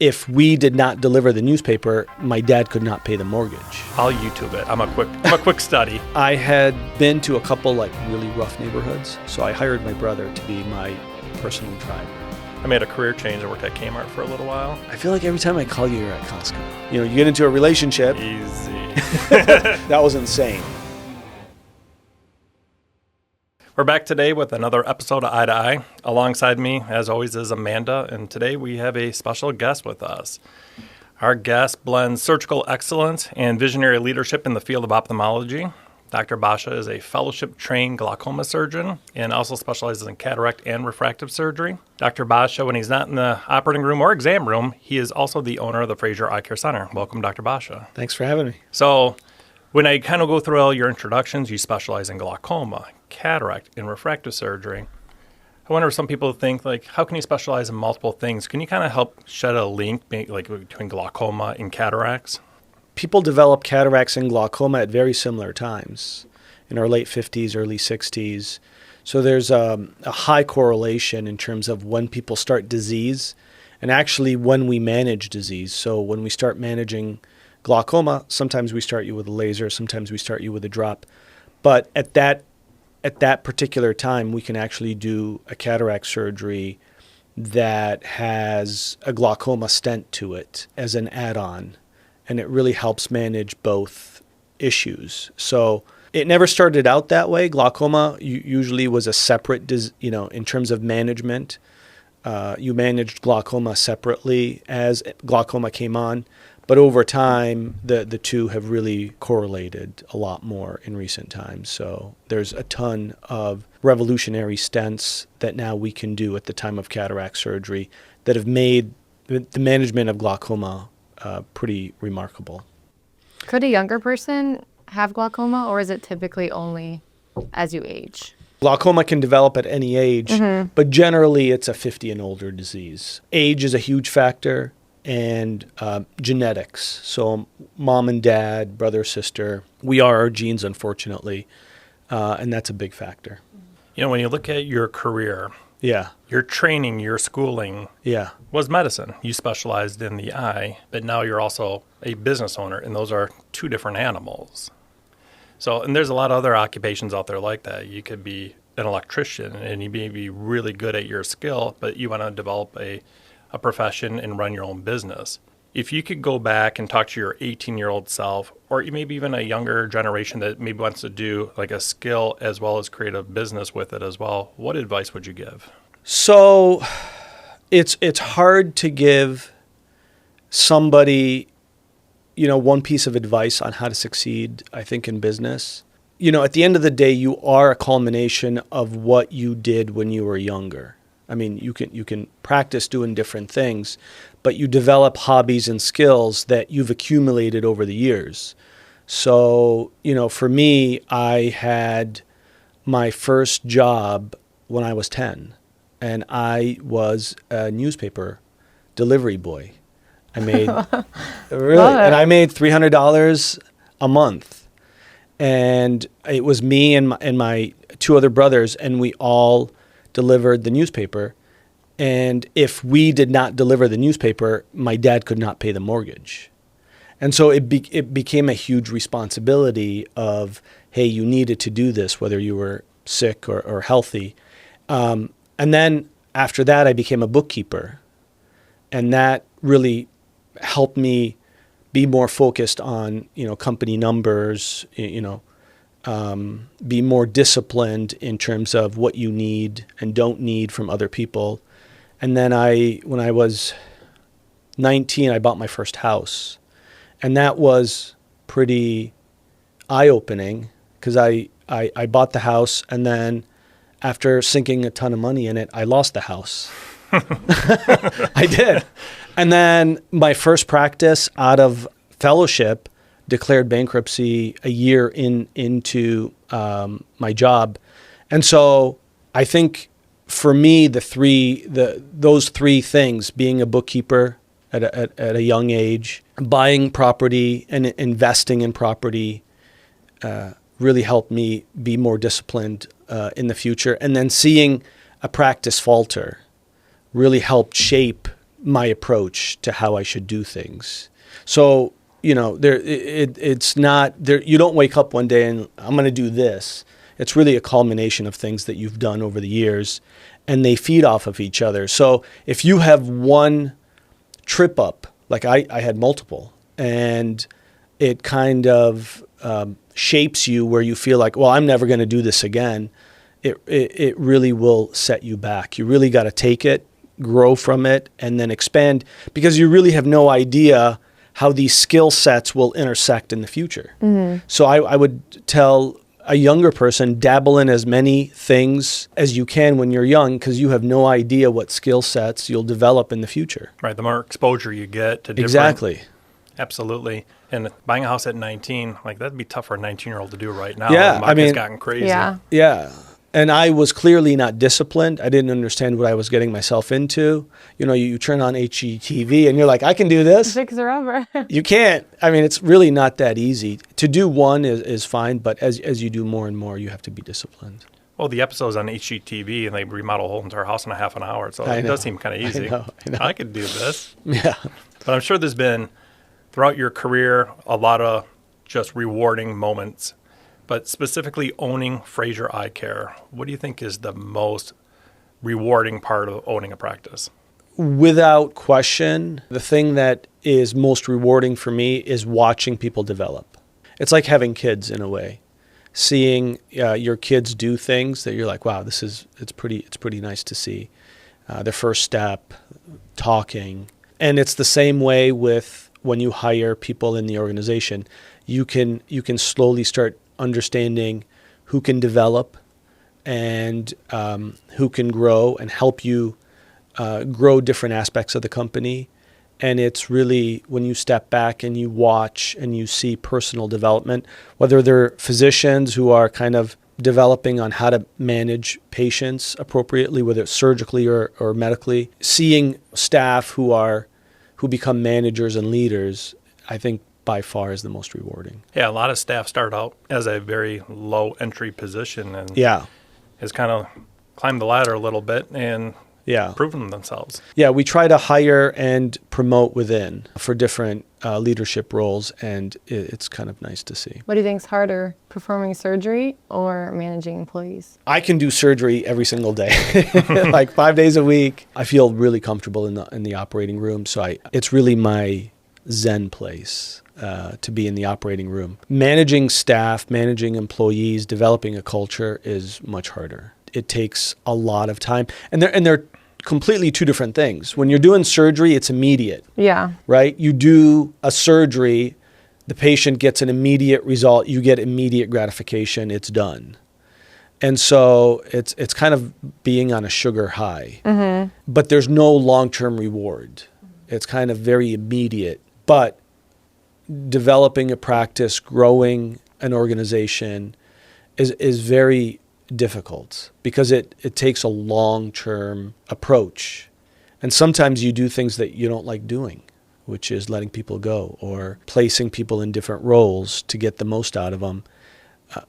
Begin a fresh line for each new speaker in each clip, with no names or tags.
If we did not deliver the newspaper, my dad could not pay the mortgage.
I'll YouTube it. I'm a quick study.
I had been to a couple really rough neighborhoods, so I hired my brother to be my personal driver.
I made a career change. I worked at Kmart for a little while.
I feel like every time I call you, you're at Costco. You get into a relationship.
Easy.
That was insane.
We're back today with another episode of Eye to Eye. Alongside me, as always, is Amanda, and today we have a special guest with us. Our guest blends surgical excellence and visionary leadership in the field of ophthalmology. Dr. Basha is a fellowship-trained glaucoma surgeon and also specializes in cataract and refractive surgery. Dr. Basha, when he's not in the operating room or exam room, he is also the owner of the Fraser Eye Care Center. Welcome, Dr. Basha.
Thanks for having me.
So, when I kind of go through all your introductions, you specialize in glaucoma, cataract, and refractive surgery. I wonder if some people think, how can you specialize in multiple things? Can you kind of help shed a link between glaucoma and cataracts?
People develop cataracts and glaucoma at very similar times, in our late 50s, early 60s. So there's a high correlation in terms of when people start disease and actually when we manage disease. So when we start managing glaucoma, sometimes we start you with a laser, sometimes we start you with a drop. But at that particular time, we can actually do a cataract surgery that has a glaucoma stent to it as an add-on. And it really helps manage both issues. So it never started out that way. Glaucoma usually was a separate, in terms of management. You managed glaucoma separately as glaucoma came on. But over time, the two have really correlated a lot more in recent times. So there's a ton of revolutionary stents that now we can do at the time of cataract surgery that have made the management of glaucoma pretty remarkable.
Could a younger person have glaucoma, or is it typically only as you age?
Glaucoma can develop at any age, but generally it's a 50 and older disease. Age is a huge factor, and genetics. So mom and dad, brother, sister, we are our genes, unfortunately, and that's a big factor.
When you look at your career, your training, your schooling was medicine. You specialized in the eye, but now you're also a business owner, and those are two different animals. So, and there's a lot of other occupations out there like that. You could be an electrician, and you may be really good at your skill, but you want to develop a profession and run your own business. If you could go back and talk to your 18-year-old self, or maybe even a younger generation that maybe wants to do a skill as well as create a business with it as well, what advice would you give?
So it's hard to give somebody, one piece of advice on how to succeed, I think, in business. At the end of the day, you are a culmination of what you did when you were younger. I mean, you can practice doing different things, but you develop hobbies and skills that you've accumulated over the years. So, for me, I had my first job when I was 10, and I was a newspaper delivery boy. I made I made $300 a month, and it was me and my two other brothers, and we all delivered the newspaper. And if we did not deliver the newspaper, my dad could not pay the mortgage. And so it became a huge responsibility of, hey, you needed to do this, whether you were sick or healthy. And then after that, I became a bookkeeper. And that really helped me be more focused on, company numbers, be more disciplined in terms of what you need and don't need from other people. And then when I was 19, I bought my first house. And that was pretty eye-opening because I bought the house, and then after sinking a ton of money in it, I lost the house. I did. And then my first practice out of fellowship declared bankruptcy a year into my job. And so I think for me, those three things, being a bookkeeper at a young age, buying property and investing in property really helped me be more disciplined in the future. And then seeing a practice falter really helped shape my approach to how I should do things. So, it's not there. You don't wake up one day and I'm going to do this. It's really a culmination of things that you've done over the years, and they feed off of each other. So if you have one trip up, like I had multiple, and it kind of shapes you where you feel like, well, I'm never going to do this again. It really will set you back. You really got to take it, grow from it, and then expand, because you really have no idea how these skill sets will intersect in the future. Mm-hmm. So I would tell a younger person, dabble in as many things as you can when you're young, because you have no idea what skill sets you'll develop in the future.
Right. The more exposure you get to different...
Exactly.
Absolutely. And buying a house at 19, like that'd be tough for a 19-year-old to do right now.
Yeah.
The market's gotten crazy.
Yeah.
Yeah. And I was clearly not disciplined. I didn't understand what I was getting myself into. You turn on HGTV and you're like, I can do this.
Fixer upper.
You can't. I mean, it's really not that easy. To do one is fine, but as you do more and more, you have to be disciplined.
Well, the episode's on HGTV and they remodel a whole entire house in a half an hour. So it does seem kind of easy.
I know.
I could do this.
Yeah.
But I'm sure there's been, throughout your career, a lot of just rewarding moments. But specifically owning Fraser Eye Care, what do you think is the most rewarding part of owning a practice?
Without question, the thing that is most rewarding for me is watching people develop. It's like having kids in a way. Seeing your kids do things that you're like, wow, it's pretty nice to see. Their first step, talking. And it's the same way with when you hire people in the organization. You can slowly start understanding who can develop and who can grow and help you grow different aspects of the company. And it's really when you step back and you watch and you see personal development, whether they're physicians who are kind of developing on how to manage patients appropriately, whether it's surgically or medically, seeing staff who become managers and leaders, I think by far is the most rewarding.
Yeah, a lot of staff start out as a very low entry position and has kind of climbed the ladder a little bit and proven themselves. Yeah,
we try to hire and promote within for different leadership roles, and it's kind of nice to see.
What do you think is harder, performing surgery or managing employees?
I can do surgery every single day, like 5 days a week. I feel really comfortable in the operating room, so it's really my zen place. To be in the operating room. Managing staff, managing employees, developing a culture is much harder. It takes a lot of time. And they're completely two different things. When you're doing surgery, it's immediate.
Yeah.
Right? You do a surgery, the patient gets an immediate result, you get immediate gratification, it's done. And so it's kind of being on a sugar high. Mm-hmm. But there's no long-term reward. It's kind of very immediate. But developing a practice, growing an organization is very difficult because it takes a long-term approach. And sometimes you do things that you don't like doing, which is letting people go or placing people in different roles to get the most out of them.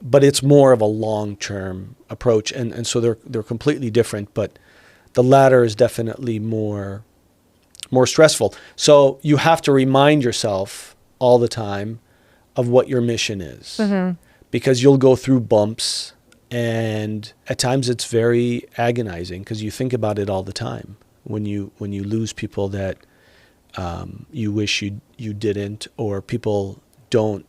But it's more of a long-term approach. And so they're completely different, but the latter is definitely more stressful. So you have to remind yourself all the time of what your mission is, because you'll go through bumps, and at times it's very agonizing because you think about it all the time when you lose people that you wish you didn't, or people don't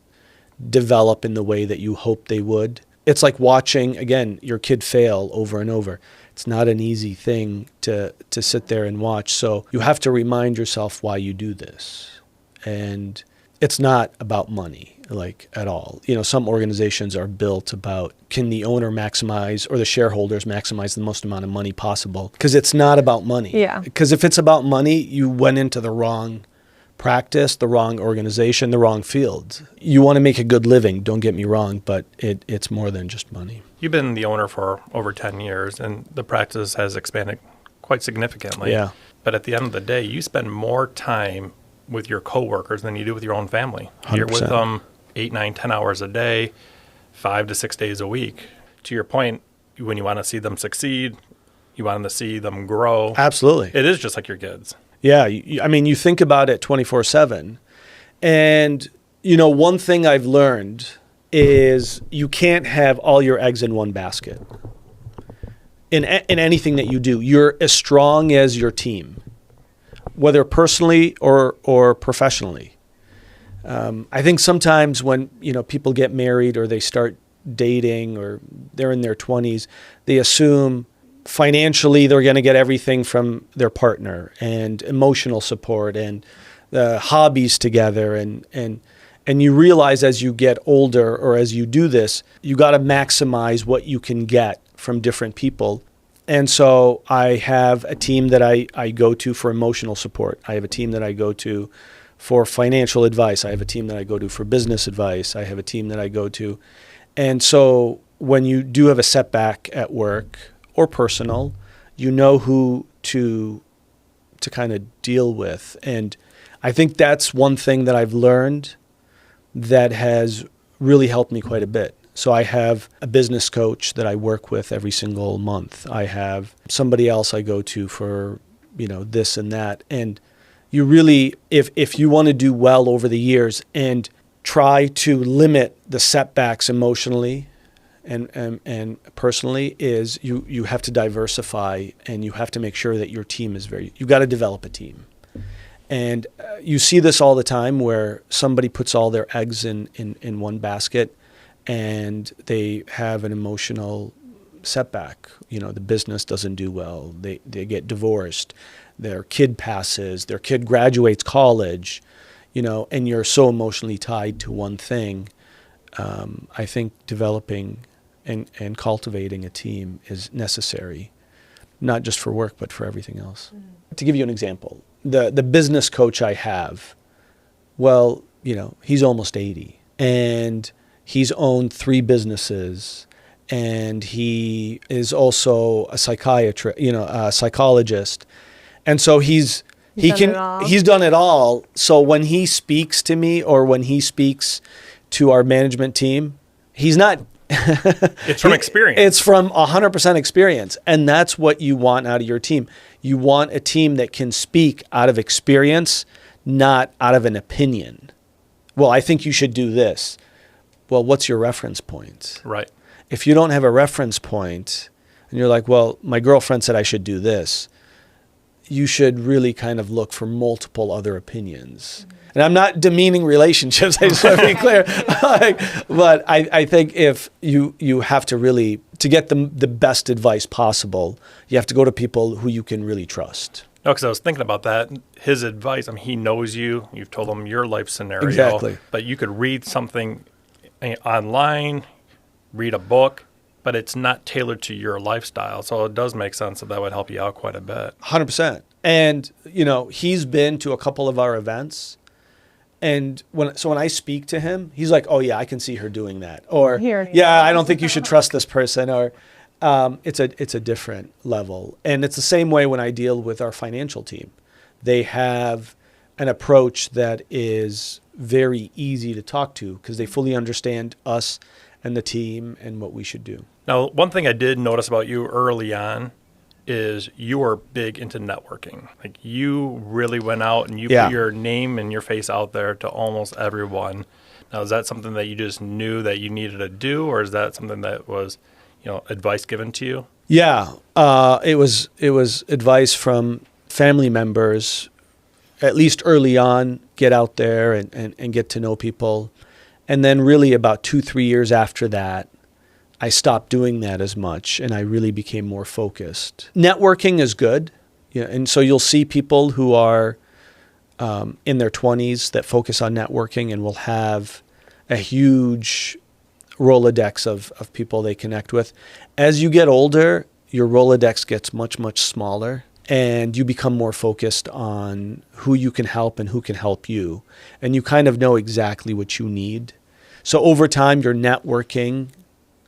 develop in the way that you hope they would. It's like watching, again, your kid fail over and over. It's not an easy thing to sit there and watch. So you have to remind yourself why you do this. And it's not about money, like, at all. Some organizations are built about, can the owner maximize or the shareholders maximize the most amount of money possible? Because it's not about money.
Yeah.
Because if it's about money, you went into the wrong practice, the wrong organization, the wrong field. You want to make a good living, don't get me wrong, but it's more than just money.
You've been the owner for over 10 years, and the practice has expanded quite significantly.
Yeah.
But at the end of the day, you spend more time with your coworkers than you do with your own family.
100%.
You're with them 8, 9, 10 hours a day, 5 to 6 days a week. To your point, when you want to see them succeed, you want to see them grow.
Absolutely.
It is just like your kids.
Yeah. I mean, you think about it 24/7. And, one thing I've learned is you can't have all your eggs in one basket. In anything that you do, you're as strong as your team, whether personally or professionally. I think sometimes when, people get married or they start dating or they're in their 20s, they assume financially they're going to get everything from their partner and emotional support and hobbies together. And you realize as you get older or as you do this, you got to maximize what you can get from different people. And so I have a team that I go to for emotional support. I have a team that I go to for financial advice. I have a team that I go to for business advice. I have a team that I go to. And so when you do have a setback at work or personal, you know who to kind of deal with. And I think that's one thing that I've learned that has really helped me quite a bit. So I have a business coach that I work with every single month. I have somebody else I go to for, this and that. And you really, if you want to do well over the years and try to limit the setbacks emotionally and personally, is you have to diversify and you have to make sure that your team is you've got to develop a team. And you see this all the time where somebody puts all their eggs in one basket and they have an emotional setback. The business doesn't do well. They get divorced. Their kid passes. Their kid graduates college, and you're so emotionally tied to one thing. I think developing and cultivating a team is necessary, not just for work, but for everything else. Mm-hmm. To give you an example, the business coach I have, well, he's almost 80 and he's owned 3 businesses and he is also a psychiatrist, a psychologist. And so he's done it all. So when he speaks to me or when he speaks to our management team, he's not.
It's from experience.
It's from 100% experience. And that's what you want out of your team. You want a team that can speak out of experience, not out of an opinion. Well, I think you should do this. Well, what's your reference point?
Right.
If you don't have a reference point and you're like, well, my girlfriend said I should do this, you should really kind of look for multiple other opinions. Mm-hmm. And I'm not demeaning relationships, I just want to be clear. But I think if you have to really, to get the best advice possible, you have to go to people who you can really trust.
No, because I was thinking about that. His advice, he knows you. You've told him your life scenario.
Exactly.
But you could read something online, read a book, but it's not tailored to your lifestyle. So it does make sense that would help you out quite a bit.
100%. And, he's been to a couple of our events. And when I speak to him, he's like, oh, yeah, I can see her doing that. Or, yeah, I don't think you should trust this person. Or it's a different level. And it's the same way when I deal with our financial team. They have an approach that is very easy to talk to because they fully understand us and the team and what we should do.
Now, one thing I did notice about you early on is you are big into networking. Like you really went out and you put your name and your face out there to almost everyone. Now, is that something that you just knew that you needed to do, or is that something that was, advice given to you?
Yeah, it was advice from family members, at least early on, get out there and get to know people. And then really about 2-3 years after that, I stopped doing that as much and I really became more focused. Networking is good. And so you'll see people who are in their 20s that focus on networking and will have a huge Rolodex of people they connect with. As you get older, your Rolodex gets much, much smaller and you become more focused on who you can help and who can help you. And you kind of know exactly what you need. So over time, your networking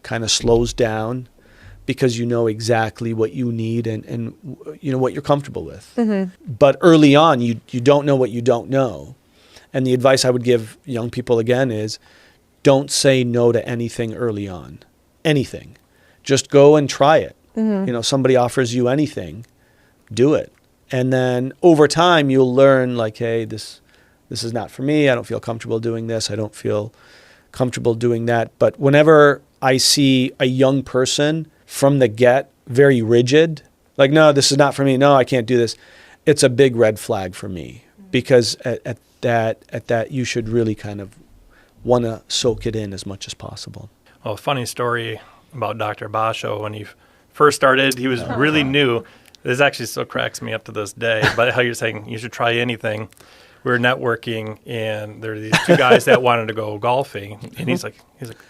kind of slows down because you know exactly what you need and what you're comfortable with. Mm-hmm. But early on, you don't know what you don't know. And the advice I would give young people again is don't say no to anything early on. Anything. Just go and try it. Mm-hmm. Somebody offers you anything, do it. And then over time, you'll learn like, hey, this is not for me. I don't feel comfortable doing this. I don't feel comfortable doing that. But whenever I see a young person from the get very rigid, like, no, this is not for me. No, I can't do this. It's a big red flag for me, because at that you should really kind of want to soak it in as much as possible.
Well, a funny story about Dr. Basha. When he first started, he was really new. This actually still cracks me up to this day. But how you're saying you should try anything. We were networking, and there were these two guys that wanted to go golfing, and he's like,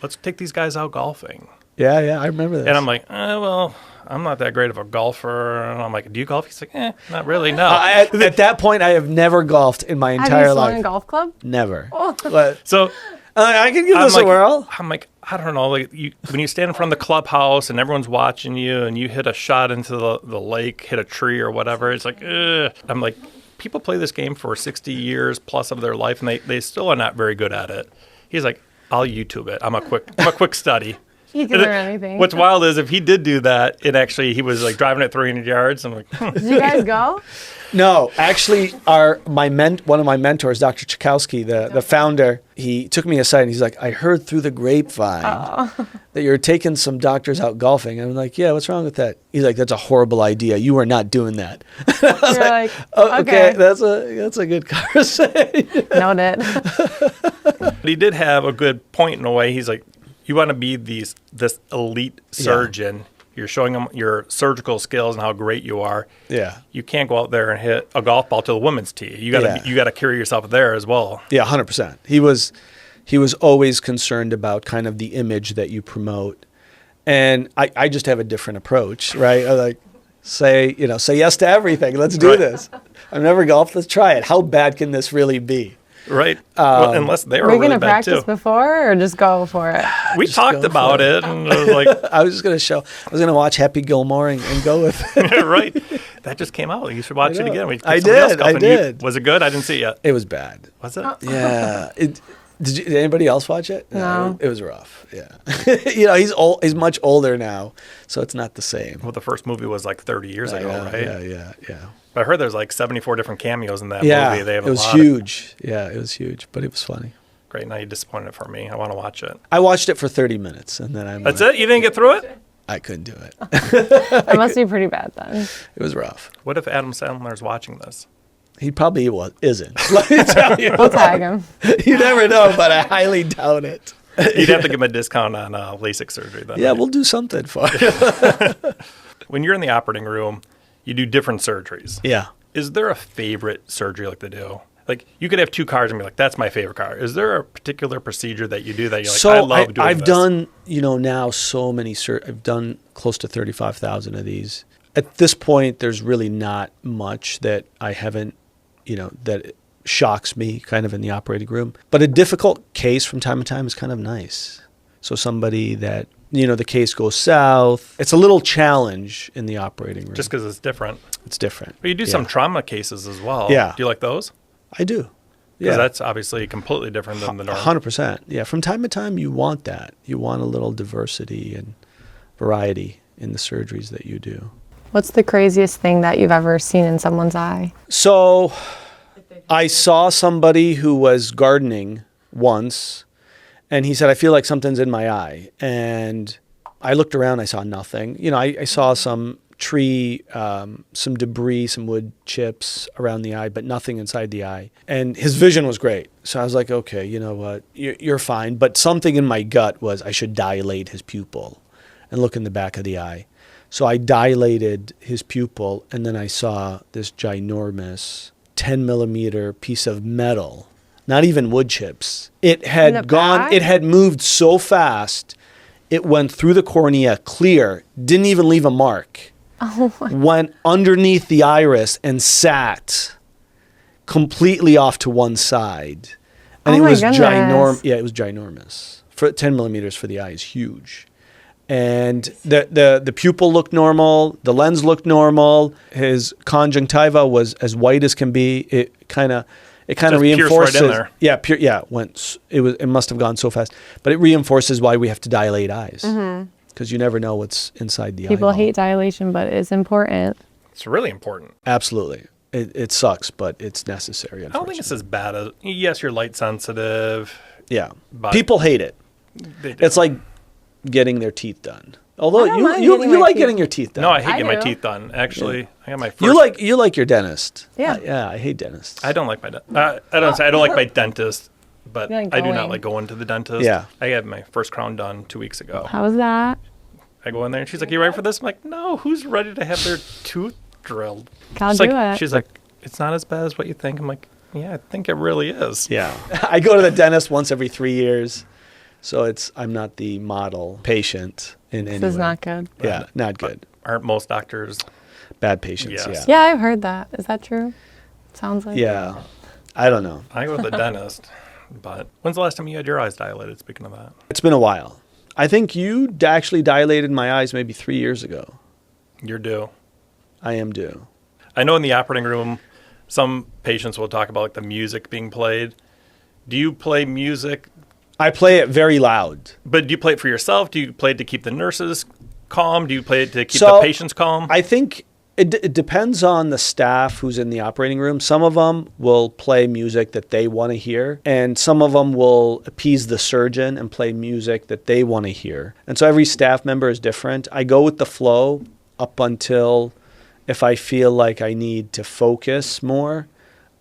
let's take these guys out golfing.
Yeah, I remember that.
And I'm like, well, I'm not that great of a golfer. And I'm like, do you golf? He's like, not really, no.
At that point, I have never golfed in my entire life.
Have you swung a golf club?
Never.
Oh.
But,
so
I can give this a whirl.
I'm like, I don't know. Like when you stand in front of the clubhouse and everyone's watching you, and you hit a shot into the lake, hit a tree or whatever, it's like, ugh. I'm like, people play this game for 60 years plus of their life, and they still are not very good at it. He's like, I'll YouTube it. I'm a quick study.
You can learn anything.
What's wild is if he did do that, he was like driving at 300 yards. I'm like,
Did you guys go?
No, actually, one of my mentors, Dr. Chakowski, the founder, he took me aside and he's like, I heard through the grapevine that you're taking some doctors out golfing. And I'm like, yeah, what's wrong with that? He's like, that's a horrible idea. You are not doing that. I was like, oh, okay, that's a good conversation.
Noted.
But he did have a good point in a way. He's like, you want to be this elite surgeon. Yeah. You're showing them your surgical skills and how great you are.
Yeah.
You can't go out there and hit a golf ball to the women's tee. You got to carry yourself there as well.
Yeah, 100%. He was always concerned about kind of the image that you promote. And I just have a different approach, right? I like say yes to everything. Let's do this. I've never golfed. Let's try it. How bad can this really be?
Right. Well, unless they were really bad too.
Were you going to practice before or just go for it?
We talked about it. And I was like,
I was going to watch Happy Gilmore and go with it.
Right. That just came out. You should watch it again.
I did.
Was it good? I didn't see it yet.
It was bad.
Was it?
Yeah. Did anybody else watch it?
No.
It was rough. Yeah. He's old. He's much older now, so it's not the same.
Well, the first movie was like 30 years ago, right?
Yeah.
But I heard there's like 74 different cameos in that movie.
It was huge. Yeah, it was huge, but it was funny.
Great. Now you disappointed for me. I want to watch it.
I watched it for 30 minutes, and then
That's it? You didn't get through it?
I couldn't do it.
It must be pretty bad then.
It was rough.
What if Adam Sandler's watching this?
He probably isn't. Let me tell you.
We'll tag him.
You never know, but I highly doubt it.
You'd have to give him a discount on LASIK surgery then.
Yeah, right? We'll do something for you.
When you're in the operating room, you do different surgeries.
Yeah.
Is there a favorite surgery like to do? Like you could have two cars and be like, that's my favorite car. Is there a particular procedure that you do that you're like, I love doing
I've
this?
done, now so many I've done close to 35,000 of these. At this point, there's really not much that I haven't, that shocks me kind of in the operating room. But a difficult case from time to time is kind of nice. So somebody that, the case goes south. It's a little challenge in the operating room.
Just because it's different.
It's different.
But you do some trauma cases as well.
Yeah.
Do you like those?
I do.
Because that's obviously completely different than the normal.
100%. Yeah. From time to time, you want that. You want a little diversity and variety in the surgeries that you do.
What's the craziest thing that you've ever seen in someone's eye?
So I saw somebody who was gardening once, and he said, I feel like something's in my eye. And I looked around, I saw nothing. I saw some tree, some debris, some wood chips around the eye, but nothing inside the eye. And his vision was great. So I was like, okay, you know what, you're fine. But something in my gut was I should dilate his pupil and look in the back of the eye. So I dilated his pupil, and then I saw this ginormous 10 millimeter piece of metal, not even wood chips. It had moved so fast, it went through the cornea clear, didn't even leave a mark. Went underneath the iris and sat completely off to one side. And it was ginormous. Yeah, it was ginormous. For 10 millimeters for the eye is huge. And the pupil looked normal. The lens looked normal. His conjunctiva was as white as can be. It kind of reinforces.
Right in there.
Yeah, it must have gone so fast, but it reinforces why we have to dilate eyes because you never know what's inside the eye.
People hate dilation, but it's important.
It's really important.
Absolutely. It sucks, but it's necessary.
I don't think it's as bad as, yes, you're light sensitive.
Yeah.
But
people hate it. It's like getting their teeth done. Although you like getting your teeth done.
No, I hate getting my teeth done. Actually, I got my first.
You like your dentist.
Yeah.
I hate dentists.
I don't like my I don't like my dentist, but I do not like going to the dentist.
Yeah.
I had my first crown done 2 weeks ago.
How was that?
I go in there and she's like, "You ready for this?" I'm like, "No, who's ready to have their tooth drilled?"
I'll do it.
She's like, "It's not as bad as what you think." I'm like, "Yeah, I think it really is."
Yeah. I go to the dentist once every 3 years. So I'm not the model patient in any way.
This is not good.
Yeah, not good.
Aren't most doctors
bad patients?
Yes.
Yeah, I've heard that. Is that true? Sounds like.
Yeah. I don't know.
I go to the dentist, but when's the last time you had your eyes dilated, speaking of that?
It's been a while. I think you actually dilated my eyes maybe 3 years ago.
You're due.
I am due.
I know in the operating room, some patients will talk about like the music being played. Do you play music?
I play it very loud.
But do you play it for yourself? Do you play it to keep the nurses calm? Do you play it to keep the patients calm?
I think it depends on the staff who's in the operating room. Some of them will play music that they want to hear, and some of them will appease the surgeon and play music that they want to hear. And so every staff member is different. I go with the flow up until if I feel like I need to focus more,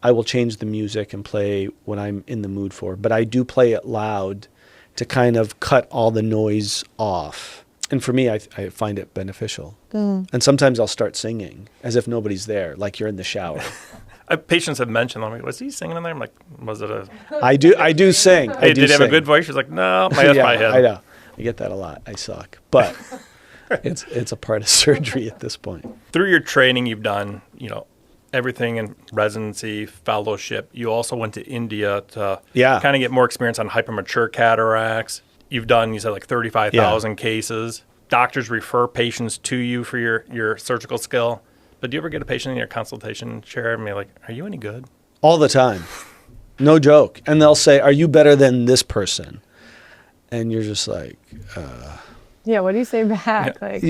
I will change the music and play what I'm in the mood for. But I do play it loud to kind of cut all the noise off. And for me, I find it beneficial. And sometimes I'll start singing as if nobody's there, like you're in the shower.
Patients have mentioned, I'm like, was he singing in there? I'm like, was it a...
I do sing.
Hey, did he have a good voice? She's like, no, that's my head.
I know. I get that a lot. I suck. But it's a part of surgery at this point.
Through your training you've done, everything in residency, fellowship. You also went to India to kind of get more experience on hypermature cataracts. You've done, you said, like 35,000 cases. Doctors refer patients to you for your surgical skill. But do you ever get a patient in your consultation chair and be like, are you any good?
All the time. No joke. And they'll say, are you better than this person? And you're just like...
Yeah, what do you say back?
Yeah. Like,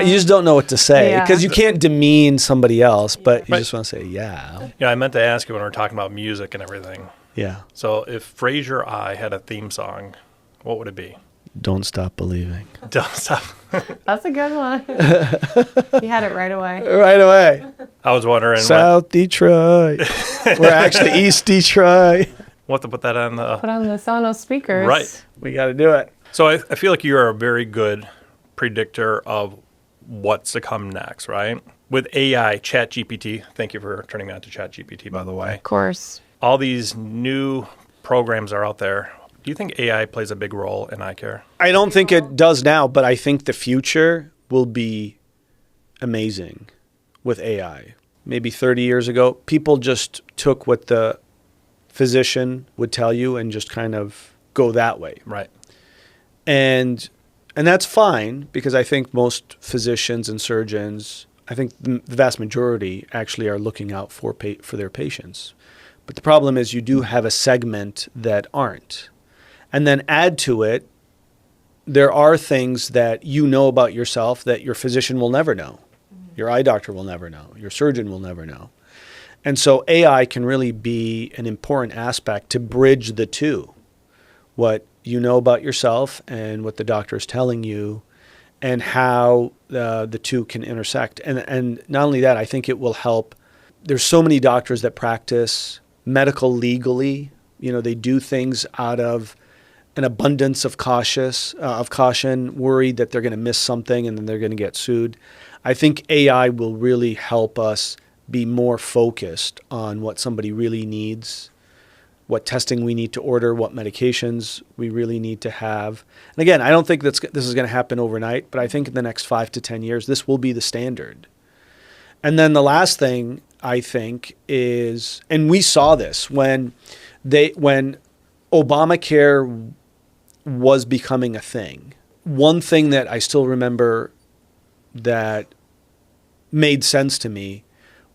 you just don't know what to say because you can't demean somebody else, but you just want to say,
Yeah, I meant to ask you when we were talking about music and everything.
Yeah.
So if Fraser Eye had a theme song, what would it be?
Don't Stop Believing.
Don't Stop.
That's a good one. You had it right away.
Right away.
I was wondering.
South Detroit. We're actually East Detroit.
We'll have to put that on the...
Put on the Sonos speakers.
Right.
We got to do it.
So I feel like you're a very good predictor of what's to come next, right? With AI, ChatGPT, thank you for turning that to ChatGPT, by the way.
Of course.
All these new programs are out there. Do you think AI plays a big role in eye care?
I don't think it does now, but I think the future will be amazing with AI. Maybe 30 years ago, people just took what the physician would tell you and just kind of go that way.
Right.
And that's fine because I think most physicians and surgeons, I think the vast majority actually are looking out for their patients. But the problem is you do have a segment that aren't. And then add to it, there are things that you know about yourself that your physician will never know. Your eye doctor will never know. Your surgeon will never know. And so AI can really be an important aspect to bridge the two. What you know about yourself and what the doctor is telling you and how the two can intersect. And not only that, I think it will help. There's so many doctors that practice medical legally. They do things out of an abundance of caution, worried that they're going to miss something and then they're going to get sued. I think AI will really help us be more focused on what somebody really needs, what testing we need to order, what medications we really need to have. And again, I don't think this is going to happen overnight, but I think in the next 5 to 10 years, this will be the standard. And then the last thing I think is, and we saw this when Obamacare was becoming a thing. One thing that I still remember that made sense to me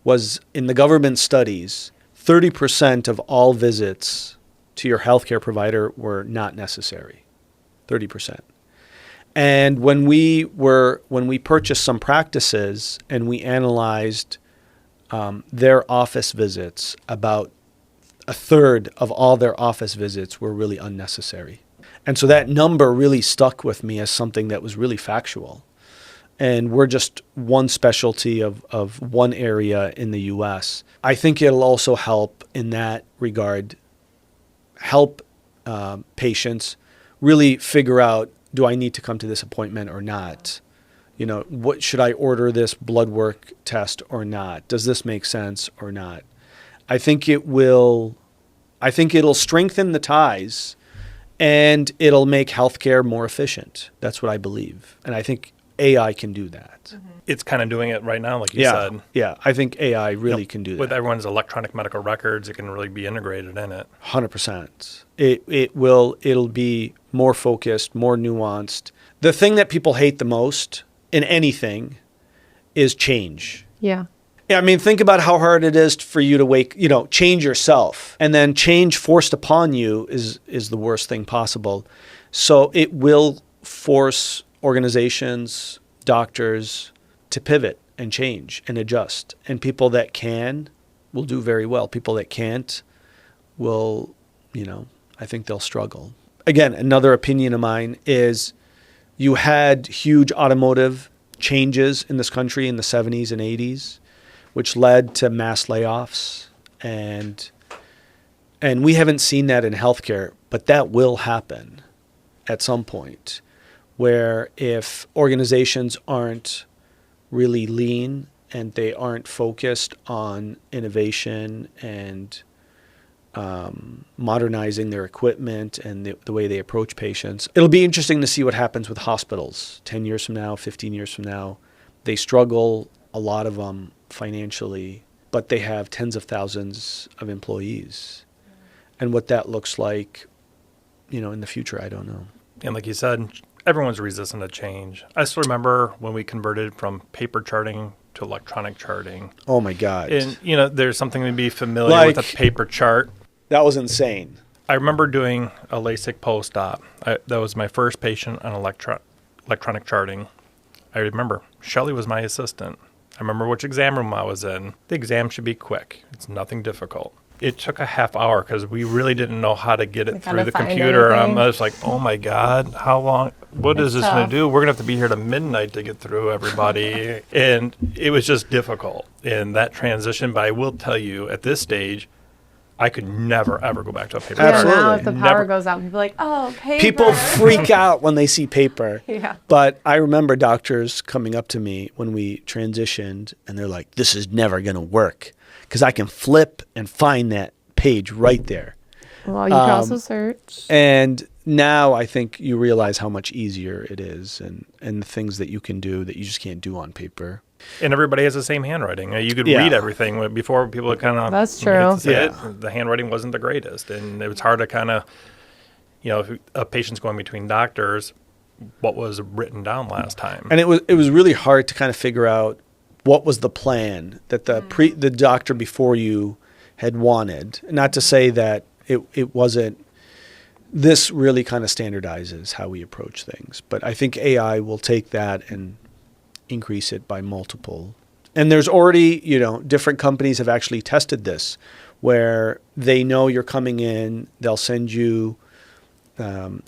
was in the government studies, 30% of all visits to your healthcare provider were not necessary. 30%. And when we purchased some practices and we analyzed their office visits, about a third of all their office visits were really unnecessary. And so that number really stuck with me as something that was really factual. And we're just one specialty of one area in the U.S. I think it'll also help in that regard, help patients really figure out, do I need to come to this appointment or not? What should I order this blood work test or not? Does this make sense or not? I think it'll strengthen the ties, and it'll make healthcare more efficient. That's what I believe. And I think AI can do that.
Mm-hmm. It's kind of doing it right now, like you said.
Yeah, I think AI really can do that.
With everyone's electronic medical records, it can really be integrated in it.
100%. It'll be more focused, more nuanced. The thing that people hate the most in anything is change.
Yeah.
Yeah, I mean, think about how hard it is for you to change yourself. And then change forced upon you is the worst thing possible. So it will force organizations, doctors to pivot and change and adjust. And people that can will do very well. People that can't will, I think they'll struggle. Again, another opinion of mine is you had huge automotive changes in this country in the 70s and 80s, which led to mass layoffs. And we haven't seen that in healthcare, but that will happen at some point, where if organizations aren't really lean and they aren't focused on innovation and modernizing their equipment and the way they approach patients, it'll be interesting to see what happens with hospitals 10 years from now, 15 years from now. They struggle, a lot of them, financially, but they have tens of thousands of employees. And what that looks like, in the future, I don't know.
And like you said, everyone's resistant to change. I still remember when we converted from paper charting to electronic charting.
Oh my God.
And, there's something to be familiar with a paper chart.
That was insane.
I remember doing a LASIK post-op. That was my first patient on electronic charting. I remember Shelley was my assistant. I remember which exam room I was in. The exam should be quick. It's nothing difficult. It took a half hour because we really didn't know how to get it through the computer. I was like, oh my God, how long? What is this going to do? We're going to have to be here to midnight to get through everybody. And it was just difficult in that transition. But I will tell you, at this stage, I could never, ever go back to a paper chart.
Absolutely. Now if the power goes out, people are like, oh, paper.
People freak out when they see paper.
Yeah.
But I remember doctors coming up to me when we transitioned, and they're like, this is never going to work because I can flip and find that page right there.
Well, you can also search.
And now I think you realize how much easier it is and the things that you can do that you just can't do on paper.
And everybody has the same handwriting. You could read everything. Before, people kind of...
That's true.
The handwriting wasn't the greatest. And it was hard to kind of, if a patient's going between doctors, what was written down last time.
And it was really hard to kind of figure out what was the plan that the doctor before you had wanted. Not to say that it wasn't... This really kind of standardizes how we approach things. But I think AI will take that and increase it by multiple. And there's already, different companies have actually tested this where they know you're coming in, they'll send you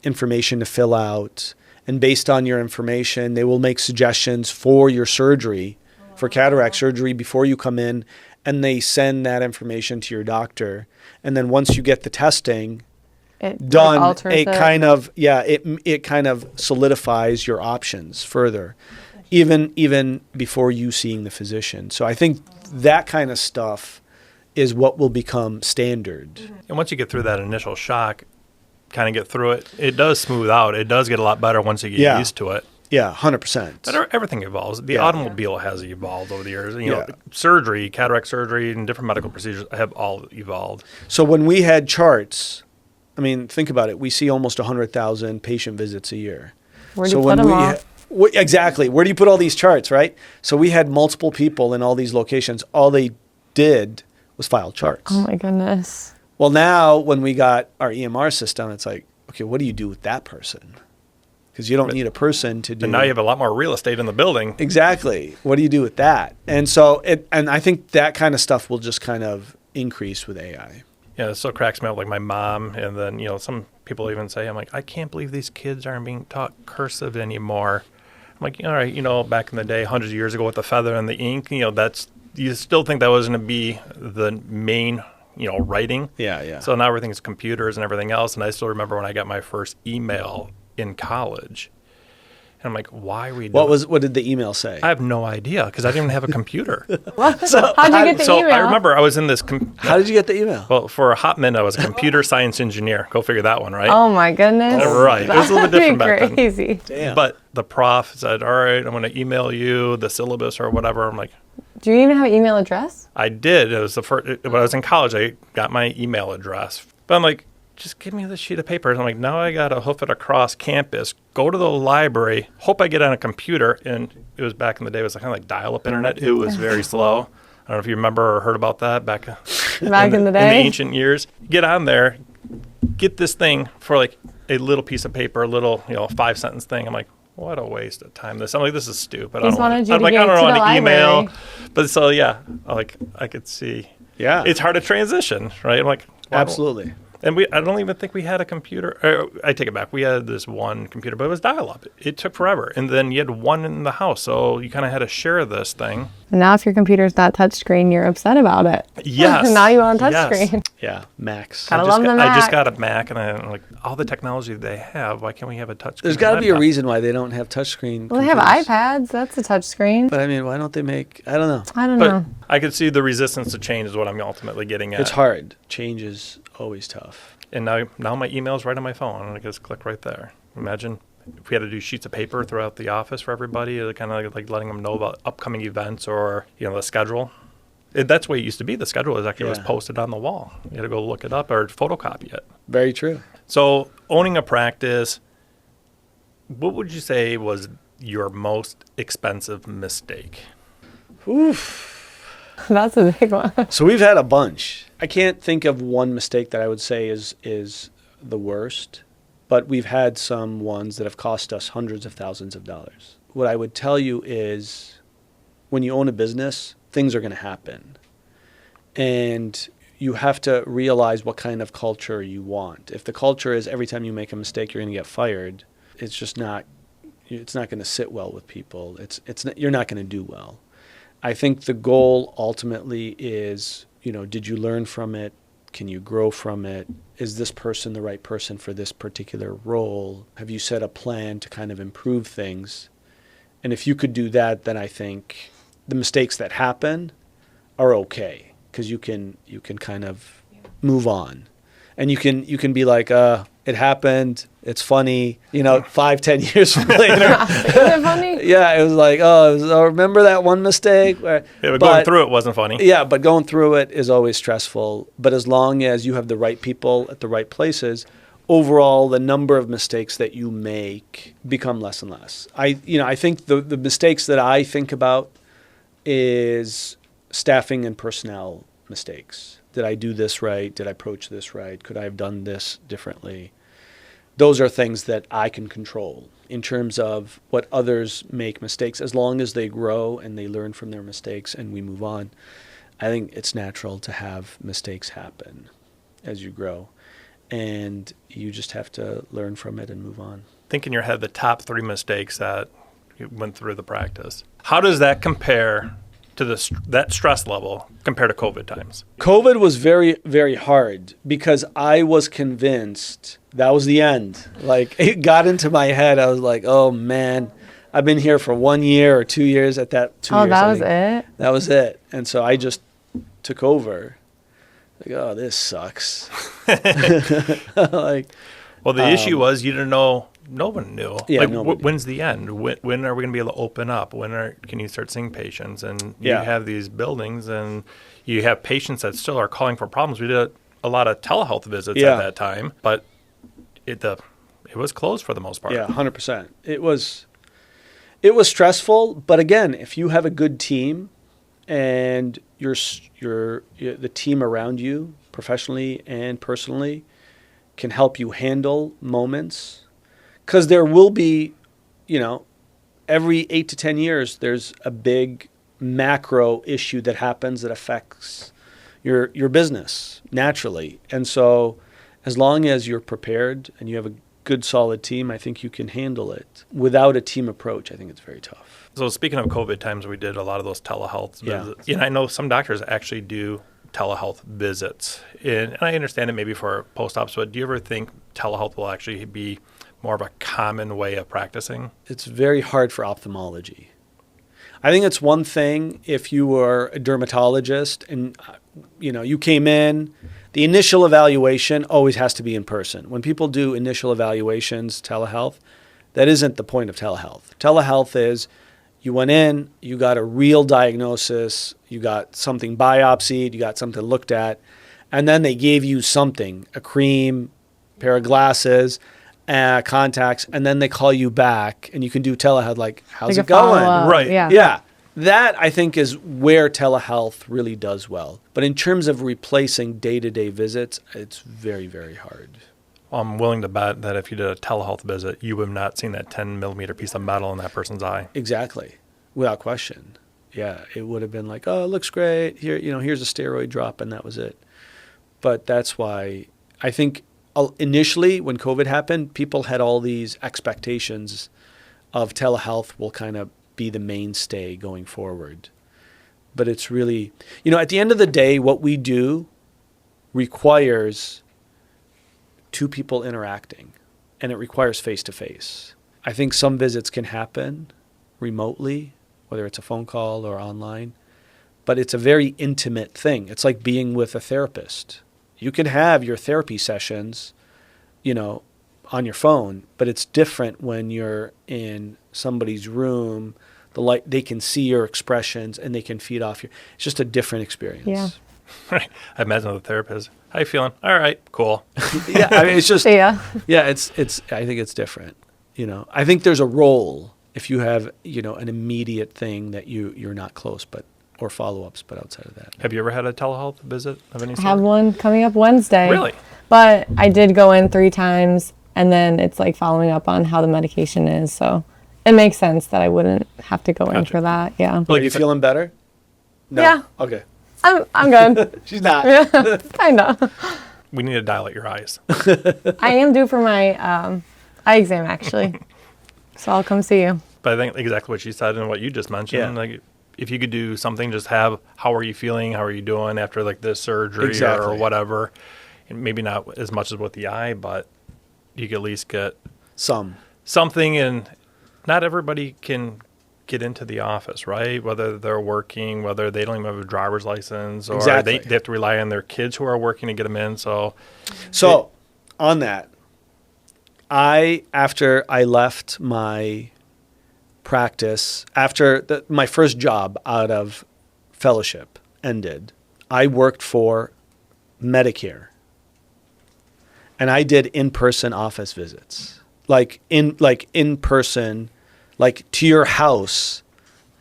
information to fill out, and based on your information, they will make suggestions for your surgery, for cataract surgery before you come in, and they send that information to your doctor. And then once you get the testing done, it kind of solidifies your options further. Even before you seeing the physician. So I think that kind of stuff is what will become standard.
And once you get through that initial shock, kind of get through it, it does smooth out. It does get a lot better once you get used to it.
Yeah, 100%.
But everything evolves. The automobile has evolved over the years. Surgery, cataract surgery, and different medical procedures have all evolved.
So when we had charts, I mean, think about it. We see almost 100,000 patient visits a year.
Where do you put them off?
Exactly. Where do you put all these charts, right? So we had multiple people in all these locations. All they did was file charts.
Oh, my goodness.
Well, now when we got our EMR system, it's like, okay, what do you do with that person? because you don't need a person to do.
And now you have a lot more real estate in the building.
Exactly. What do you do with that? And so and I think that kind of stuff will just kind of increase with AI.
Yeah, it still cracks me up, like my mom, and then, some people even say, I'm like, I can't believe these kids aren't being taught cursive anymore. I'm like, all right, back in the day, hundreds of years ago with the feather and the ink, you still think that was going to be the main, writing.
Yeah.
So now everything's computers and everything else. And I still remember when I got my first email in college. And I'm like, why are we doing
What did the email say?
I have no idea because I didn't even have a computer.
How'd you get the email?
I remember I was in this.
How did you get the email?
Well, for a hot minute, I was a computer science engineer. Go figure that one, right?
Oh my goodness.
Right. It was a little bit different back then.
Crazy.
Damn.
But the prof said, all right, I'm going to email you the syllabus or whatever. I'm like,
do you even have an email address?
I did. It was the first, when I was in college, I got my email address. But I'm like, just give me this sheet of paper. And I'm like, now I got to hoof it across campus, go to the library, hope I get on a computer. And it was back in the day, it was kind of like dial-up internet. It was very slow. I don't know if you remember or heard about that back
in the day.
In the ancient years. Get on there, get this thing for like a little piece of paper, a little, 5-sentence thing. I'm like, what a waste of time. I'm like, this is stupid. I don't want to email. But so, yeah, I could see.
Yeah.
It's hard to transition, right? I'm like, wow.
Absolutely.
And I don't even think we had a computer. I take it back. We had this one computer, but it was dial-up. It took forever. And then you had one in the house, so you kind of had to share this thing.
And now if your computer's not touchscreen, you're upset about it.
Yes.
Now you want a touchscreen.
Yes. Yeah, Macs.
Gotta love the Mac.
I just got a Mac, and I'm like, all the technology they have, why can't we have a touchscreen?
There's got to be a reason why they don't have touchscreen.
Well, they have iPads. That's a touchscreen.
But I mean, why don't they make? I don't know.
I don't know.
I could see the resistance to change is what I'm ultimately getting at.
It's hard. Change is always tough.
And now my email's right on my phone, and I just click right there. Imagine if we had to do sheets of paper throughout the office for everybody, kind of like letting them know about upcoming events or the schedule. That's the way it used to be. The schedule was posted on the wall. You had to go look it up or photocopy it.
Very true.
So owning a practice, what would you say was your most expensive mistake?
Oof.
That's a big one.
So we've had a bunch. I can't think of one mistake that I would say is the worst, but we've had some ones that have cost us hundreds of thousands of dollars. What I would tell you is when you own a business, things are going to happen. And you have to realize what kind of culture you want. If the culture is every time you make a mistake, you're going to get fired, it's just not going to sit well with people. You're not going to do well. I think the goal ultimately is, did you learn from it? Can you grow from it? Is this person the right person for this particular role? Have you set a plan to kind of improve things? And if you could do that, then I think the mistakes that happen are okay because you can kind of move on. And you can be like, it happened. It's funny. 5-10 years from later.
Is it funny?
Yeah, it was like, remember that one mistake?
Yeah, but going through it wasn't funny.
Yeah, but going through it is always stressful. But as long as you have the right people at the right places, overall, the number of mistakes that you make become less and less. I think the mistakes that I think about is staffing and personnel mistakes. Did I do this right? Did I approach this right? Could I have done this differently? Those are things that I can control. In terms of what others make mistakes, as long as they grow and they learn from their mistakes and we move on, I think it's natural to have mistakes happen as you grow. And you just have to learn from it and move on.
Think in your head the top 3 mistakes that you went through the practice. How does that compare to that stress level compared to COVID times?
COVID was very, very hard because I was convinced that was the end. Like, it got into my head. I was like, oh, man, I've been here for 1 year or 2 years at that 2 years.
Oh, that was it?
That was it. And so I just took over. Like, oh, this sucks.
Well, the issue was you didn't know. No one knew.
Yeah,
when's the end? When are we going to be able to open up? Can you start seeing patients? And you have these buildings, and you have patients that still are calling for problems. We did a lot of telehealth visits at that time, but it was closed for the most part.
Yeah, 100%. It was stressful, but again, if you have a good team and the team around you, professionally and personally, can help you handle moments, Because there will be, every 8 to 10 years, there's a big macro issue that happens that affects your business naturally. And so as long as you're prepared and you have a good, solid team, I think you can handle it. Without a team approach, I think it's very tough.
So speaking of COVID times, we did a lot of those telehealth visits. I know some doctors actually do telehealth visits. And I understand it maybe for post-ops, but do you ever think telehealth will actually be more of a common way of practicing?
It's very hard for ophthalmology. I think it's one thing if you were a dermatologist and you came in, the initial evaluation always has to be in person. When people do initial evaluations, telehealth, that isn't the point of telehealth. Telehealth is you went in, you got a real diagnosis, you got something biopsied, you got something looked at, and then they gave you something, a cream, pair of glasses, contacts, and then they call you back and you can do telehealth like, how's it going?
Right.
Yeah. That, I think, is where telehealth really does well. But in terms of replacing day-to-day visits, it's very, very hard.
I'm willing to bet that if you did a telehealth visit, you would have not seen that 10 millimeter piece of metal in that person's eye.
Exactly. Without question. Yeah. It would have been like, oh, it looks great. Here, here's a steroid drop, and that was it. But that's why I think initially when COVID happened, people had all these expectations of telehealth will kind of be the mainstay going forward. But it's really, at the end of the day, what we do requires two people interacting, and it requires face-to-face. I think some visits can happen remotely, whether it's a phone call or online, but it's a very intimate thing. It's like being with a therapist. You can have your therapy sessions, on your phone, but it's different when you're in somebody's room. They can see your expressions and they can feed off you. It's just a different experience.
Yeah.
Right. I imagine the therapist. How you feeling? All right, cool.
Yeah, I mean, it's just.
Yeah.
Yeah, it's. I think it's different. I think there's a role if you have an immediate thing that you're not close, or follow-ups, but outside of that.
Have you ever had a telehealth visit of any sort?
I have one coming up Wednesday.
Really?
But I did go in 3 times, and then it's like following up on how the medication is. So it makes sense that I wouldn't have to go in for that. Yeah.
Are you feeling better? No.
Yeah.
Okay.
I'm good.
She's not.
Yeah, kind of.
We need to dilate your eyes.
I am due for my eye exam, actually. So I'll come see you.
But I think exactly what she said and what you just mentioned.
Yeah.
Like, if you could do something, just have, how are you feeling? How are you doing after like this surgery or whatever? And maybe not as much as with the eye, but you could at least get something. And not everybody can get into the office, right? Whether they're working, whether they don't even have a driver's license, or they have to rely on their kids who are working to get them in. So
on that, after I left my practice, after my first job out of fellowship ended, I worked for Medicare. And I did in-person office visits, like in-person, like to your house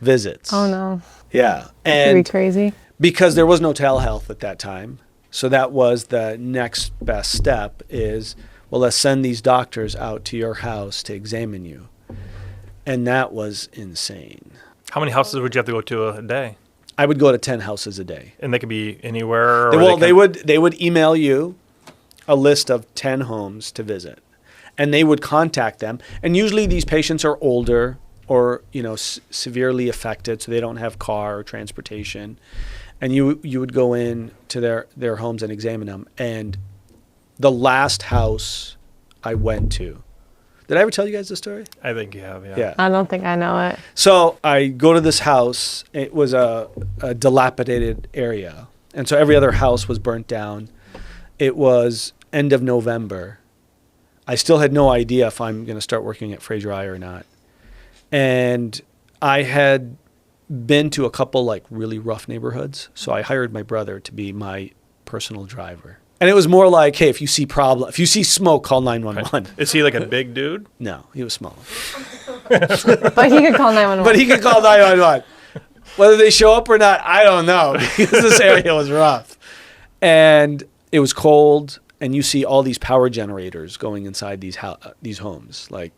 visits.
Oh, no.
Yeah.
That could be crazy.
Because there was no telehealth at that time. So that was the next best step is, well, let's send these doctors out to your house to examine you. And that was insane.
How many houses would you have to go to a day?
I would go to 10 houses a day.
And they could be anywhere?
They would email you a list of 10 homes to visit. And they would contact them. And usually these patients are older or, severely affected, so they don't have car or transportation. And you would go in to their homes and examine them. And the last house I went to, did I ever tell you guys this story?
I think you have, yeah.
I don't think I know it.
So I go to this house. It was a dilapidated area. And so every other house was burnt down. It was end of November. I still had no idea if I'm going to start working at Fraser Eye or not. And I had been to a couple like really rough neighborhoods. So I hired my brother to be my personal driver. And it was more like, hey, if you see smoke, call 911.
Right. Is he like a big dude?
No, he was small.
But he could call 911.
But he could call 911. Whether they show up or not, I don't know, because this area was rough. And it was cold, and you see all these power generators going inside these homes, like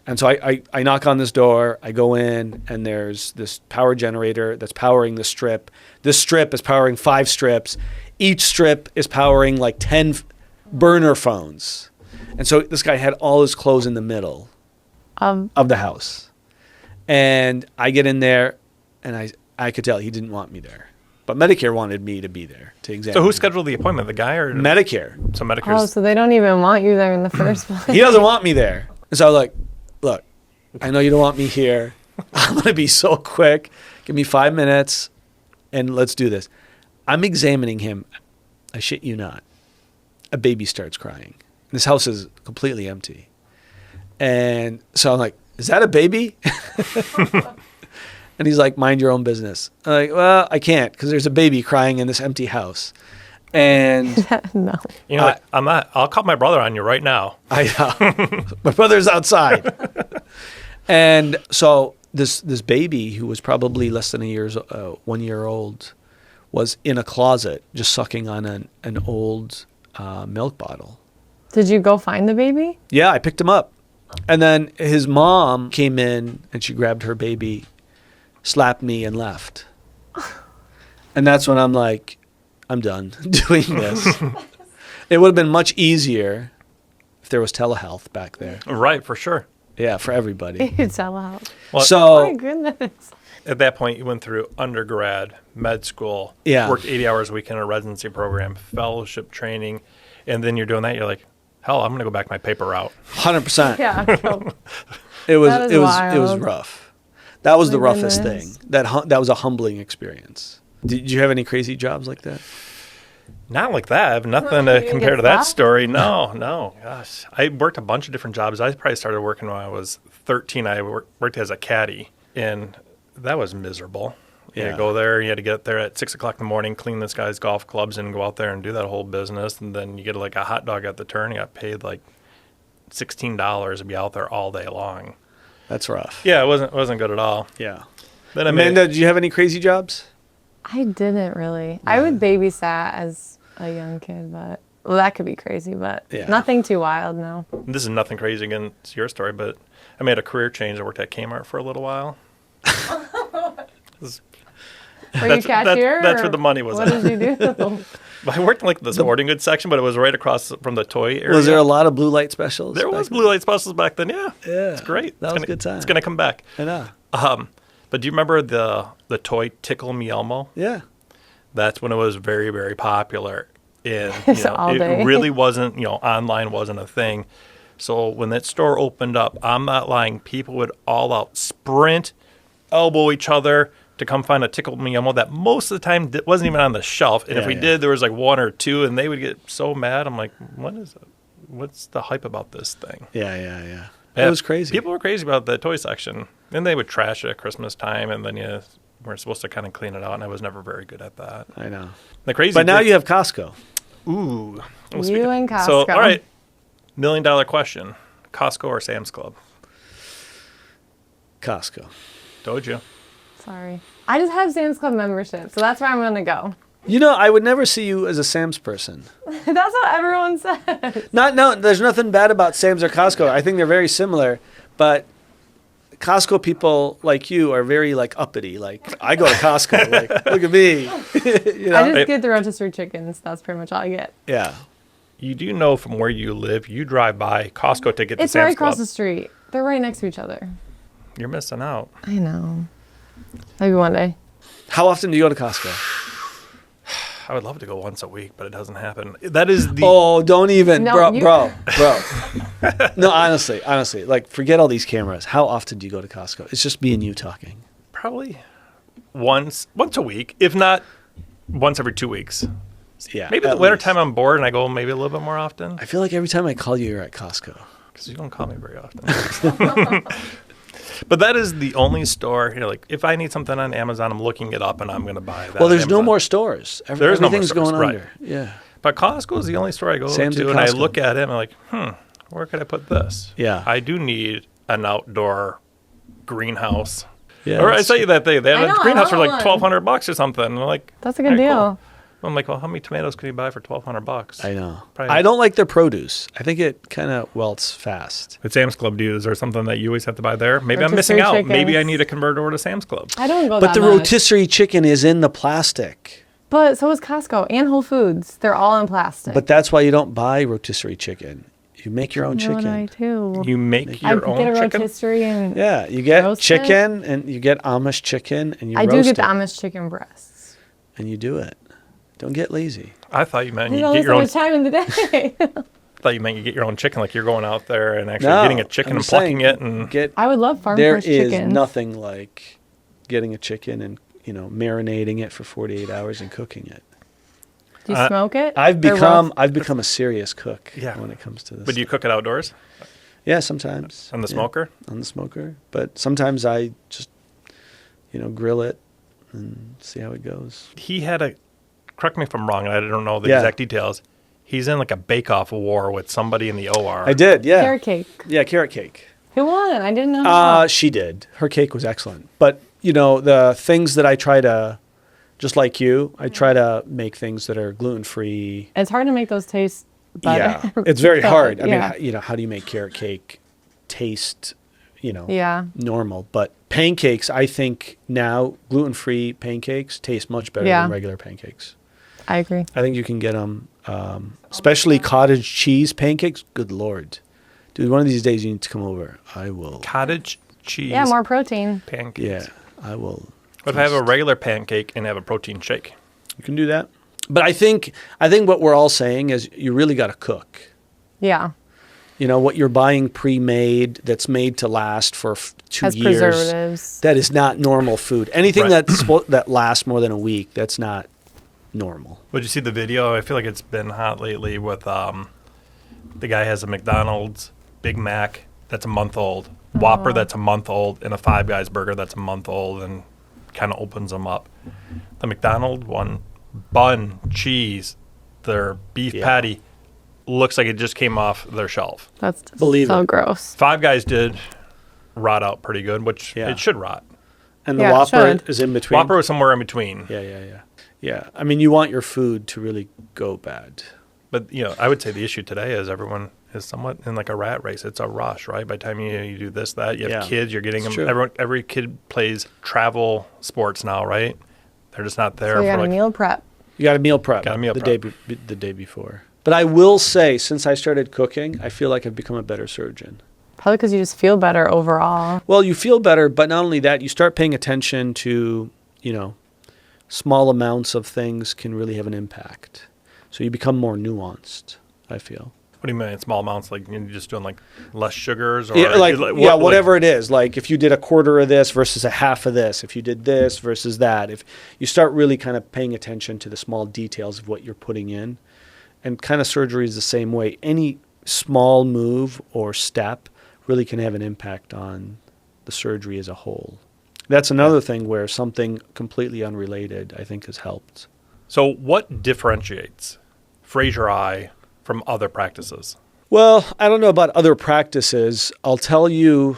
And so I knock on this door, I go in, and there's this power generator that's powering the strip. This strip is powering 5 strips. Each strip is powering like 10 burner phones. And so this guy had all his clothes in the middle of the house. And I get in there, and I could tell he didn't want me there. But Medicare wanted me to be there to examine.
So who scheduled the appointment, the guy or?
Medicare.
So Medicare's...
Oh, so they don't even want you there in the first place.
He doesn't want me there. And so I was like, look, I know you don't want me here. I'm going to be so quick. Give me 5 minutes, and let's do this. I'm examining him. I shit you not. A baby starts crying. This house is completely empty. And so I'm like, is that a baby? And he's like, mind your own business. I'm like, well, I can't because there's a baby crying in this empty house. And
no.
You know, I'll call my brother on you right now.
I know. My brother's outside. And so this baby who was probably less than 1 year old was in a closet just sucking on an old milk bottle.
Did you go find the baby?
Yeah, I picked him up. And then his mom came in and she grabbed her baby, slapped me, and left. And that's when I'm like, I'm done doing this. It would have been much easier if there was telehealth back there.
Right, for sure.
Yeah, for everybody.
Telehealth.
Well,
so,
my goodness.
At that point, you went through undergrad, med school, worked 80 hours a week in a residency program, fellowship training, and then you're doing that. You're like, hell, I'm going to go back my paper route.
100%.
Yeah.
It was rough. That was the roughest
goodness.
thing. That was a humbling experience. Did you have any crazy jobs like that?
Not like that. I have nothing to compare to that story. No. Gosh, I worked a bunch of different jobs. I probably started working when I was 13. I worked as a caddy, and that was miserable. You had to go there. You had to get there at 6 o'clock in the morning, clean this guy's golf clubs, and go out there and do that whole business. And then you get like a hot dog at the turn. You got paid like $16 to be out there all day long.
That's rough.
Yeah, it wasn't good at all.
Yeah.
Then
Amanda, did you have any crazy jobs?
I didn't really. I would babysat as a young kid, but that could be crazy, but nothing too wild, no.
This is nothing crazy against your story, but I made a career change. I worked at Kmart for a little while.
Were you cashier?
That's where the money was.
What did you do?
I worked in like the sporting goods section, but it was right across from the toy area.
Was there a lot of blue light specials?
There was blue light specials back then, yeah.
Yeah.
It's great.
That was a good time.
It's going to come back.
I know.
But do you remember the toy Tickle Me Elmo?
Yeah.
That's when it was very, very popular. And
all day.
It really wasn't, online wasn't a thing. So when that store opened up, I'm not lying, people would all out sprint, elbow each other to come find a Tickle Me Elmo that most of the time wasn't even on the shelf. And if we did, there was like one or two, and they would get so mad. I'm like, what is it? What's the hype about this thing?
Yeah. It was crazy.
People were crazy about the toy section. And they would trash it at Christmas time, and then we're supposed to kind of clean it out, and I was never very good at that.
I know.
The crazy
But now you have Costco.
Ooh.
You and Costco.
So, all right, $1 million question. Costco or Sam's Club?
Costco.
Told you.
Sorry. I just have Sam's Club membership, so that's where I'm going to go.
I would never see you as a Sam's person.
That's what everyone says.
No, there's nothing bad about Sam's or Costco. I think they're very similar, but Costco people like you are very like uppity. Like I go to Costco, like look at me.
I just get the rotisserie chickens. That's pretty much all I get.
Yeah.
You do know from where you live, you drive by Costco to get to Sam's Club.
It's right across the street. They're right next to each other.
You're missing out.
I know. Maybe one day.
How often do you go to Costco?
I would love to go once a week, but it doesn't happen. That is the...
Oh, don't even.
No,
bro. No, honestly, like forget all these cameras. How often do you go to Costco? It's just me and you talking.
Probably once a week, if not once every 2 weeks.
Yeah.
Maybe the wintertime I'm bored and I go maybe a little bit more often.
I feel like every time I call you, you're at Costco.
Because you don't call me very often. But that is the only store, like if I need something on Amazon, I'm looking it up and I'm going to buy that.
Well, there's no more stores.
There's
Everything's
no more stores,
going under.
right.
Yeah.
But Costco is the only store I go
Sam's
to,
and
and I
Costco.
look at it and I'm like, where could I put this?
Yeah.
I do need an outdoor greenhouse.
Yeah.
Or I tell you that they had a greenhouse for like
one.
$1,200 or something. And I'm like,
That's a good
"Okay,
deal.
cool." I'm like, well, how many tomatoes can you buy for $1,200?
I know.
Probably.
I don't like their produce. I think it kind of welts fast.
At Sam's Club, is there something that you always have to buy there? Maybe I'm
Rotisserie
missing out.
chickens.
Maybe I need to convert over to Sam's Club.
I don't go
But
that
the
much.
rotisserie chicken is in the plastic.
But so is Costco and Whole Foods. They're all in plastic.
But that's why you don't buy rotisserie chicken. You make your own
No,
chicken.
I too.
You make
I
your own
get a
chicken?
rotisserie and
Yeah, you get
roast
chicken and you get Amish chicken and you
I
roast
do get the
it
Amish chicken breasts.
and you do it. Don't get lazy.
I thought you meant
There's
you
only
get your
so
own.
much time in the day.
I thought you meant you get your own chicken, like you're going out there and actually
No,
getting a chicken
I'm
and plucking
saying
it. And
get.
I would love farm
There
fresh
is
chicken.
nothing like getting a chicken and marinating it for 48 hours and cooking it.
Do you smoke it?
I've
Or roast?
become a serious cook.
Yeah.
When it comes to this.
but do you cook it outdoors
Yeah, sometimes
on the
Yeah,
smoker?
on the smoker, but sometimes I just grill it and see how it goes.
He had a. Correct me if I'm wrong, and I don't know the
Yeah.
exact details. He's in like a bake-off war with somebody in the OR.
I did, yeah.
Carrot cake.
Yeah, carrot cake.
Who won? I didn't know.
She did. Her cake was excellent. But, the things that I try to, just like you, I try to make things that are gluten-free.
It's hard to make those taste better.
Yeah, it's very hard. I
Yeah.
mean, how do you make carrot cake taste,
Yeah.
normal? But pancakes, I think now, gluten-free pancakes taste much better
Yeah.
than regular pancakes.
I agree.
I think you can get them, especially cottage cheese pancakes. Good Lord. Dude, one of these days you need to come over. I will.
Cottage cheese
Yeah, more protein.
pancakes.
Yeah, I will.
What if I have a regular pancake and have a protein shake?
You can do that. But I think what we're all saying is you really got to cook.
Yeah.
What you're buying pre-made that's made to last for 2
Has
years.
preservatives.
That is not normal food. Anything
Right.
that lasts more than a week, that's not normal.
Would you see the video? I feel like it's been hot lately with the guy has a McDonald's Big Mac that's a month old, Whopper that's a month old, and a Five Guys burger that's a month old, and kind of opens them up. The McDonald's one, bun, cheese, their beef patty looks like it just came off their shelf.
That's just
Believe
so
it.
gross.
Five Guys did rot out pretty good, which
Yeah.
it should rot.
And the
Yeah, it
Whopper
should.
is in between.
Whopper was somewhere in between.
Yeah. I mean, you want your food to really go bad.
But, I would say the issue today is everyone is somewhat in like a rat race. It's a rush, right? By the time you do this, that, you have kids, you're getting
It's
them.
true.
Every kid plays travel sports now, right? They're just not there
So you
for
got
like.
a meal prep.
You got to meal prep.
Gotta meal
the
prep.
the day before. But I will say, since I started cooking, I feel like I've become a better surgeon.
Probably because you just feel better overall.
Well, you feel better, but not only that, you start paying attention to, small amounts of things can really have an impact. So you become more nuanced, I feel.
What do you mean? Small amounts? Like you're just doing like less sugars, or
whatever it is. Like if you did a quarter of this versus a half of this, if you did this versus that, if you start really kind of paying attention to the small details of what you're putting in, and kind of surgery is the same way. Any small move or step really can have an impact on the surgery as a whole. That's another thing where something completely unrelated, I think, has helped.
So what differentiates Fraser Eye from other practices?
Well, I don't know about other practices. I'll tell you,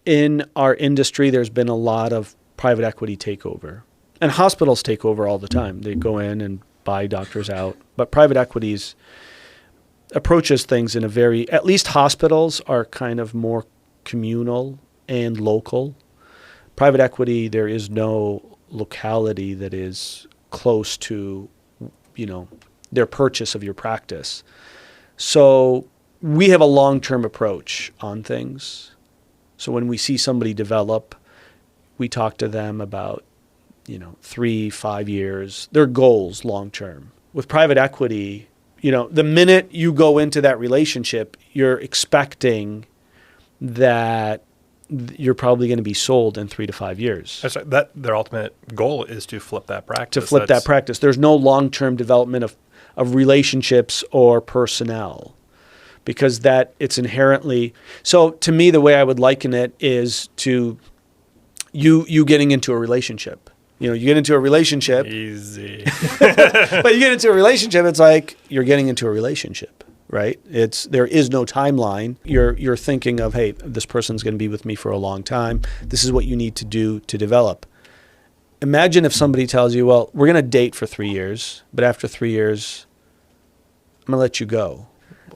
in our industry, there's been a lot of private equity takeover. And hospitals take over all the time. They go in and buy doctors out. But private equities approaches things in a very, at least hospitals are kind of more communal and local. Private equity, there is no locality that is close to, their purchase of your practice. So we have a long-term approach on things. So when we see somebody develop, we talk to them about, 3-5 years, their goals long-term. With private equity, the minute you go into that relationship, you're expecting that you're probably going to be sold in 3 to 5 years.
That's right. That their ultimate goal is to flip that practice.
That practice. There's no long-term development of relationships or personnel, because that it's inherently. So to me, the way I would liken it is to you getting into a relationship. You get into a relationship.
Easy.
But you get into a relationship, it's like you're getting into a relationship, right? There is no timeline. You're thinking of, hey, this person's going to be with me for a long time. This is what you need to do to develop. imagine if somebody tells you, well, we're going to date for 3 years, but after 3 years, I'm going to let you go.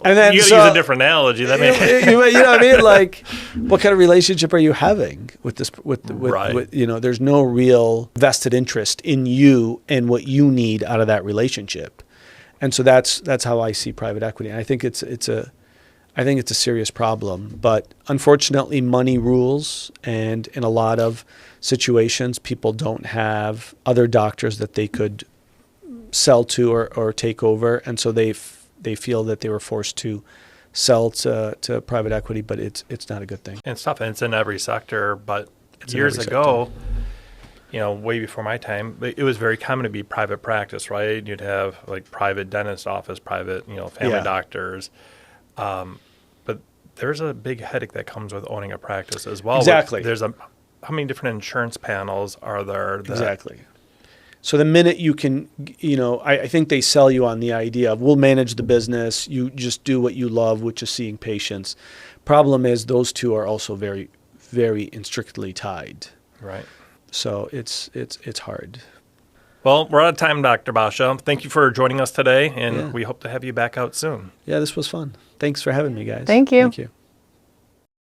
And then
you got to use a different analogy. That
you know what I mean? Like, what kind of relationship are you having with this?
Right.
With, there's no real vested interest in you and what you need out of that relationship. And so that's how I see private equity. And I think it's a serious problem. But unfortunately, money rules, and in a lot of situations, people don't have other doctors that they could sell to or take over, and so they feel that they were forced to sell to private equity, but it's not a good thing.
And it's tough, and it's in every sector. But years ago, way before my time, it was very common to be private practice, right? You'd have like private dentist office, private, family doctors. But there's a big headache that comes with owning a practice as well.
Exactly.
How many different insurance panels are there?
Exactly. So the minute you can, I think they sell you on the idea of, we'll manage the business, you just do what you love, which is seeing patients. Problem is, those two are also very, very strictly tied.
Right.
So it's hard.
Well, we're out of time, Dr. Basha. Thank you for joining us today, and we hope to have you back out soon.
Yeah, this was fun. Thanks for having me, guys.
Thank you.
Thank you.